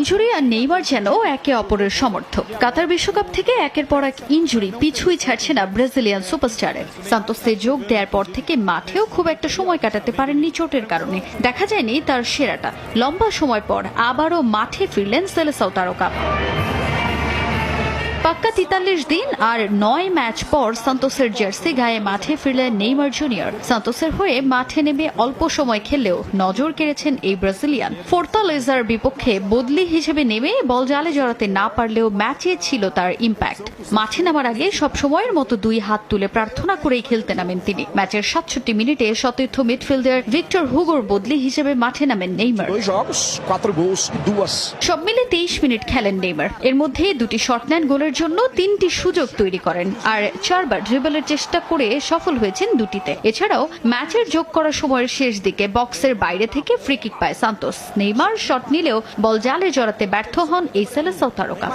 Injury আর Neymar যেন একে অপরের সমর্থক। কাতার বিশ্বকাপ থেকে একের পর এক ইনজুরি পিছুই ছাড়ছে না ব্রাজিলিয়ান সুপারস্টারের। সান্তোসে যোগ দেওয়ার পর থেকে মাঠেও খুব একটা সময় কাটাতে পারেননি চোটের কারণে। দেখা যায়নি তার সেরাটা। লম্বা সময় পর আবারও মাঠে ফিরলেন সেলেসাও তারকা। পাক্কা ৪৩ দিন আর ৯ ম্যাচ পর সান্তোসের জার্সি গায়ে মাঠে ফিরলেন নেইমার জুনিয়র। সান্তোসের হয়ে মাঠে নেমে অল্প সময় খেললেও নজর কেড়েছেন এই ব্রাজিলিয়ান। ফোর্তালেজার বিপক্ষে বদলি হিসেবে নেমে বল জালে জড়াতে না পারলেও ম্যাচে ছিল তার ইম্প্যাক্ট। মাঠে নামার আগে সবসময়ের মতো দুই হাত তুলে প্রার্থনা করেই খেলতে নামেন তিনি। ম্যাচের ৬৭ মিনিটে সতীর্থ মিডফিল্ডার ভিক্টর হুগোর বদলি হিসেবে মাঠে নামেন নেইমার। সব মিলে ২৩ মিনিট খেলেন নেইমার। এর মধ্যে দুটি শট নেন গোলের জন্য, ৩টি সুযোগ তৈরি করেন আর ৪বার ড্রিবলের চেষ্টা করে সফল হয়েছেন দুটিতে। এছাড়াও ম্যাচের যোগ করা সময়ের শেষ দিকে বক্সের বাইরে থেকে ফ্রি কিক পায় সান্তোস। নেইমার শট নিলেও বল জালে জড়াতে ব্যর্থ হন এই সেলেসাও তারকা।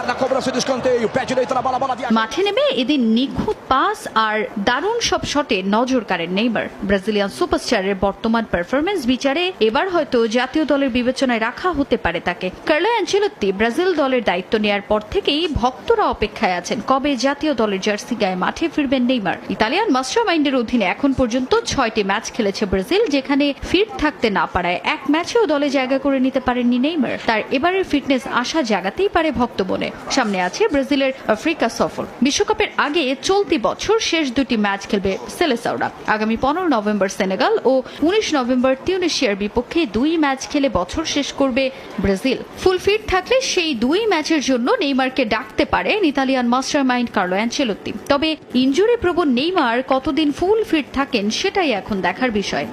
মাঠে নেমে এদিন নিখুঁত পাস আর দারুণ সব শটে নজর কাড়েন নেইমার। ব্রাজিলিয়ান সুপারস্টারের বর্তমান পারফরমেন্স বিচারে এবার হয়তো জাতীয় দলের বিবেচনায় রাখা হতে পারে তাকে। কার্লো অ্যাঞ্চেলোত্তি ব্রাজিল দলের দায়িত্ব নেয়ার পর থেকেই ভক্তরা অপেক্ষায় আছেন কবে জাতীয় দলের জার্সি গায়ে মাঠে ফিরবেন নেইমার। ইতালিয়ান মাস্টারমাইন্ডের অধীনে এখন পর্যন্ত ৬টি ম্যাচ খেলেছে ব্রাজিল, যেখানে ফিট থাকতে না পারায় এক ম্যাচেও দলে জায়গা করে নিতে পারেননি নেইমার। তার এবারের ফিটনেস আশা জাগাতেই পারে ভক্ত মনে। সামনে আছে ব্রাজিলের আফ্রিকা সফর। বিশ্বকাপের আগে চলতি বছর শেষ দুটি ম্যাচ খেলবে সেলেসাওরা। আগামী ১৫ নভেম্বর সেনেগাল ও ১৯ নভেম্বর তিউনিশিয়ার বিপক্ষে ২ ম্যাচ খেলে বছর শেষ করবে ব্রাজিল। ফুল ফিট থাকলে সেই ২ ম্যাচের জন্য নেইমারকে ডাকতে পারেন ইতালিয়ান মাস্টারমাইন্ড কার্লো অ্যাঞ্চেলোত্তি। তবে ইনজুরি প্রবণ নেইমার কতদিন ফুল ফিট থাকেন সেটাই এখন দেখার বিষয়।